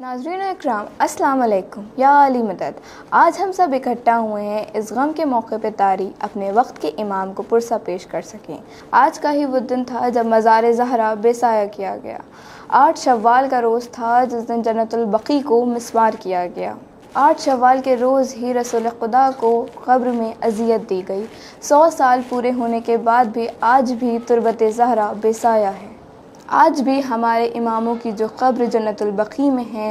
नाज़रीन इकराम अस्सलाम वालेकुम या अली मदद। आज हम सब इकट्ठा हुए हैं इस गम के मौके पर तारी अपने वक्त के इमाम को पुरसा पेश कर सकें। आज का ही वो दिन था जब मज़ार ज़हरा बेसाया किया गया। 8 शव्वाल का रोज़ था जिस दिन जन्नतुल बकी को मिस्मार किया गया। 8 शव्वाल के रोज़ ही रसूल खुदा को क़ब्र में अज़ियत दी गई। 100 साल पूरे होने के बाद भी आज भी तुरबत ज़हरा बेसाया है। आज भी हमारे इमामों की जो क़ब्र जन्नतुल बकी में है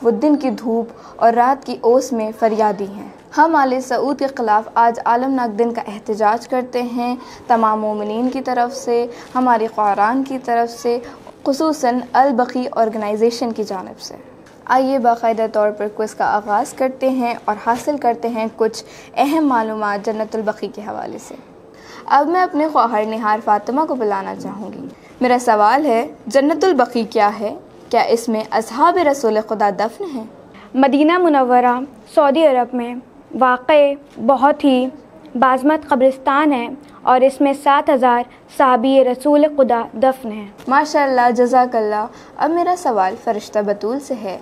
वो दिन की धूप और रात की ओस में फरियादी हैं। हम आले सऊद के ख़िलाफ़ आज आलमनाक दिन का एहतजाज करते हैं तमाम मोमिनीन की तरफ से, हमारी क़ुरान की तरफ से, ख़ुसूसन अल बकी ऑर्गेनाइजेशन की जानिब से। आइए बाकायदा तौर पर क्विज़ का आगाज़ करते हैं और हासिल करते हैं कुछ अहम मालूमात जन्नतुल बकी के हवाले से। अब मैं अपने ख्वाहर निहार फ़ातिमा को बुलाना चाहूँगी। मेरा सवाल है, जन्नतुल बकी क्या है? क्या इसमें असहाब रसूल खुदा दफन हैं? मदीना मुनव्वरा सऊदी अरब में वाक़ बहुत ही बाज़मत क़ब्रिस्तान है और इसमें 7000 सहाबी रसूल खुदा दफन हैं। माशाअल्लाह, जज़ाकल्लाह। अब मेरा सवाल फ़रिश्ता बतूल से है,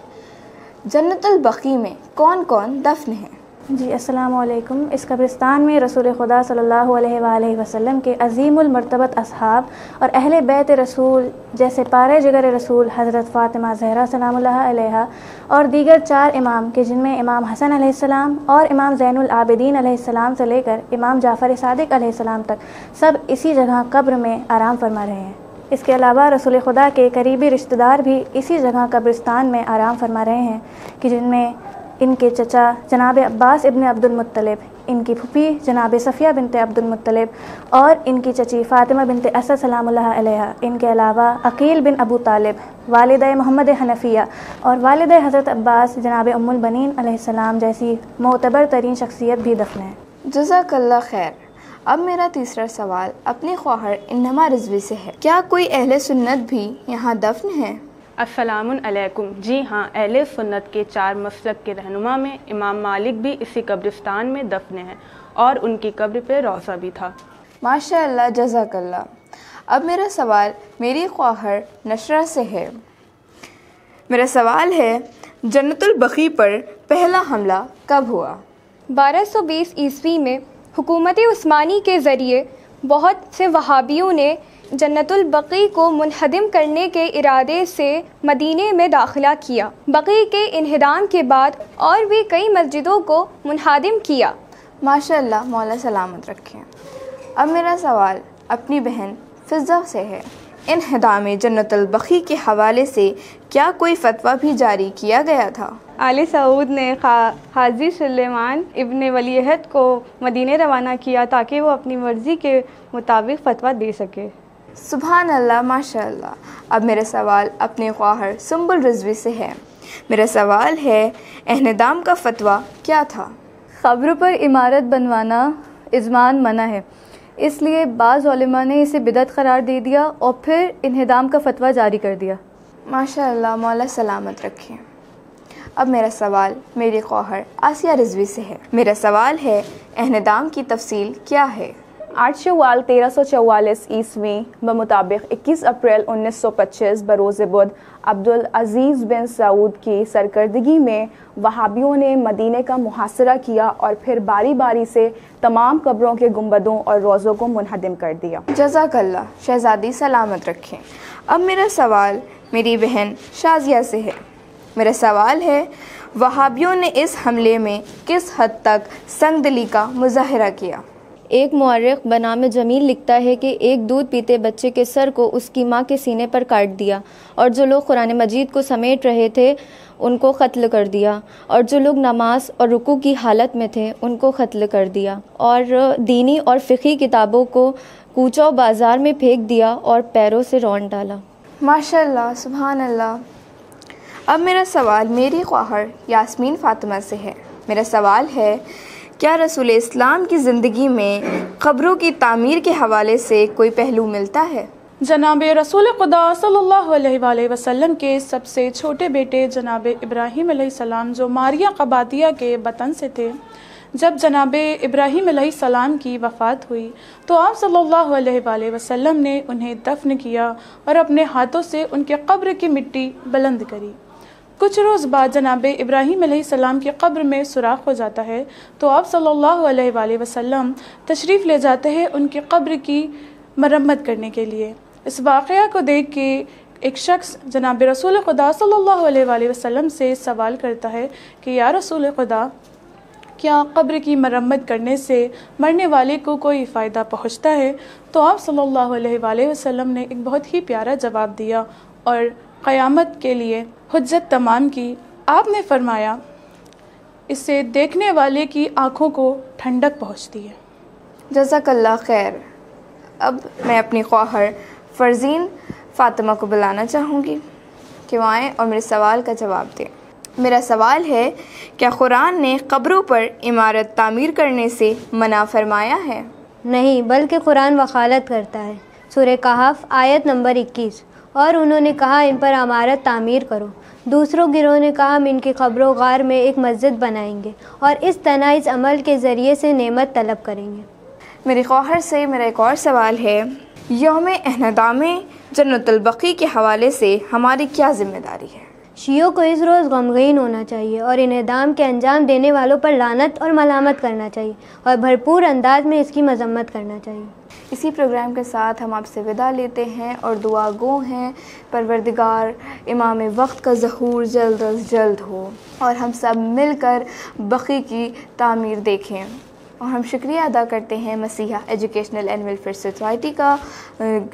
जन्नतुल बकी में कौन कौन दफन हैं? जी अस्सलामु अलैकुम। इस कब्रिस्तान में रसूल खुदा सल्लल्लाहु अलैहि वसल्लम के अज़ीमुल मर्तबत अस्हाब और अहले बैत रसूल जैसे पारे जिगर रसूल हज़रत फ़ातिमा ज़हरा सलामुल्लाह अलैहा और दीगर 4 इमाम के जिनमें इमाम हसन अलैहिस्सलाम और इमाम ज़ैनुल आबिदीन अलैहिस्सलाम से लेकर इमाम जाफ़र सादिक अलैहिस्सलाम तक सब इसी जगह कब्र में आराम फरमा रहे हैं। इसके अलावा रसूल खुदा के करीबी रिश्तेदार भी इसी जगह कब्रिस्तान में आराम फरमा रहे हैं कि जिनमें इनके चचा जनाब अब्बास इब्न अब्दुल मुत्तलिब, इनकी फूफी जनाब सफ़िया बिनते अब्दुल मुत्तलिब और इनकी चची फ़ातिमा बिनते असद सलामुल्लाह अलैहा। इनके अलावा अकील बिन अबू तालिब, वालिदा मोहम्मद हनफिया और वालिदा हज़रत अब्बास जनाब उम्मुल बनीन अलैहिस्सलाम जैसी मोतबर तरीन शख्सियत भी दफन है। जज़ाकल्लाह खैर। अब मेरा तीसरा सवाल अपने ख्वाहर इन्नमा रिजवी से है, क्या कोई अहले सुन्नत भी यहाँ दफन है? अस्सलामुन अलैकुम। जी हाँ, अहले सुन्नत के 4 मसलक के रहनुमा में इमाम मालिक भी इसी कब्रिस्तान में दफन हैं और उनकी कब्र पे रोज़ा भी था। माशाअल्लाह, जज़ाकल्लाह। अब मेरा सवाल मेरी ख्वाहर नशरा से है। मेरा सवाल है, जन्नतुल बकी पर पहला हमला कब हुआ? 1220 ईस्वी में हुकूमत उस्मानी के ज़रिए बहुत से वहाबियों ने जन्नतुल बकी को मुनहदिम करने के इरादे से मदीने में दाखिला किया। बकी के इन्हिदाम के बाद और भी कई मस्जिदों को मुनहदिम किया। माशाअल्लाह, मौला सलामत रखें। अब मेरा सवाल अपनी बहन फ़िज़ा से है। इन्हिदाम जन्नतुल बकी के हवाले से क्या कोई फतवा भी जारी किया गया था? आले सऊद ने हाजी सुलेमान इब्न वलीअहद को मदीने रवाना किया ताकि वो अपनी मर्ज़ी के मुताबिक फ़तवा दे सके। सुभान अल्लाह, माशाअल्लाह। अब मेरा सवाल अपने ख्वाहर सुम्बुल रिजवी से है। मेरा सवाल है, इन्हिदाम का फतवा क्या था? क़ब्र पर इमारत बनवाना इज़मान मना है, इसलिए बाज़ उलमा ने इसे बिदअत करार दे दिया और फिर इन्हिदाम का फतवा जारी कर दिया। माशाअल्लाह, मौला सलामत रखें। अब मेरा सवाल मेरी ख्वाहर आसिया रिजवी से है। मेरा सवाल है, इन्हिदाम की तफसील क्या है? 8 शव्वाल 1344 ईस्वी बमुताबिक 21 अप्रैल 1925 बरोज़ बुध अब्दुल अज़ीज़ बिन सऊद की सरकर्दगी में वहाबियों ने मदीने का मुहासरा किया और फिर बारी बारी से तमाम कब्रों के गुंबदों और रोज़ों को मुनहदिम कर दिया। जज़ाकल्लाह, शहज़ादी सलामत रखें। अब मेरा सवाल मेरी बहन शाजिया से है। मेरा सवाल है, वहाबियों ने इस हमले में किस हद तक संगदिली का मुज़ाहरा किया? एक मुअर्रिख बनाम जमील लिखता है कि एक दूध पीते बच्चे के सर को उसकी माँ के सीने पर काट दिया और जो लोग कुरान मजीद को समेट रहे थे उनको क़त्ल कर दिया और जो लोग नमाज और रुकू की हालत में थे उनको क़त्ल कर दिया और दीनी और फ़िक़ही किताबों को कूचा बाज़ार में फेंक दिया और पैरों से रौंद डाला। माशाअल्लाह, सुभान अल्लाह। अब मेरा सवाल मेरी ख्वाहर यास्मीन फ़ातिमा से है। मेरा सवाल है, क्या रसूल इस्लाम की ज़िंदगी में क़ब्रों की तामीर के हवाले से कोई पहलू मिलता है? जनाब रसूल खुदा सल्लल्लाहु अलैहि वसल्लम के सबसे छोटे बेटे जनाब इब्राहीम अलैहिस्सलाम जो मारिया क़बातिया के वतन से थे, जब जनाब इब्राहीम अलैहिस्सलाम की वफ़ात हुई तो आप सल्लल्लाहु अलैहि वसल्लम ने उन्हें दफन किया और अपने हाथों से उनके कब्र की मिट्टी बुलंद करी। کچھ روز بعد جناب ابراہیم علیہ السلام کی قبر میں سوراخ ہو جاتا ہے تو آپ صلی اللہ علیہ وآلہ وسلم تشریف لے جاتے ہیں ان کی قبر کی مرمت کرنے کے لیے۔ اس واقعہ کو دیکھ کے ایک شخص جناب رسول خدا صلی اللہ علیہ وآلہ وسلم سے سوال کرتا ہے کہ یا رسول خدا، کیا قبر کی مرمت کرنے سے مرنے والے کو کوئی فائدہ پہنچتا ہے؟ تو آپ صلی اللہ علیہ وآلہ وسلم نے ایک بہت ہی پیارا جواب دیا اور قیامت کے لیے حجت تمام کی۔ آپ نے فرمایا، اس سے دیکھنے والے کی آنکھوں کو ٹھنڈک پہنچتی ہے۔ جزاک اللہ خیر۔ اب میں اپنی خواہر فرزین فاطمہ کو بلانا چاہوں گی کہ وہ آئیں اور میرے سوال کا جواب دیں۔ میرا سوال ہے، کیا قرآن نے قبروں پر عمارت تعمیر کرنے سے منع فرمایا ہے؟ نہیں، بلکہ قرآن وکالت کرتا ہے۔ سورہ کہف آیت نمبر 21۔ اور انہوں نے کہا ان پر عمارت تعمیر کرو۔ دوسروں گروہ نے کہا ہم ان کی قبر و غار میں ایک مسجد بنائیں گے اور اس طرح اس عمل کے ذریعے سے نعمت طلب کریں گے۔ میری خواہر سے میرا ایک اور سوال ہے، یوم انہدام جنت البقیع کے حوالے سے ہماری کیا ذمہ داری ہے؟ شیعوں کو اس روز غمگین ہونا چاہیے اور انہدام کے انجام دینے والوں پر لعنت اور ملامت کرنا چاہیے اور بھرپور انداز میں اس کی مذمت کرنا چاہیے۔ اسی پروگرام کے ساتھ ہم آپ سے وداع لیتے ہیں اور دعا گو ہیں پروردگار امام وقت کا ظہور جلد از جلد ہو اور ہم سب مل کر بقیع کی تعمیر دیکھیں۔ اور ہم شکریہ ادا کرتے ہیں مسیحا ایجوکیشنل اینڈ ویلفیئر سوسائٹی کا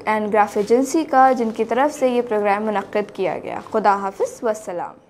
اینڈ گراف ایجنسی کا، جن کی طرف سے یہ پروگرام منعقد کیا گیا۔ خدا حافظ والسلام۔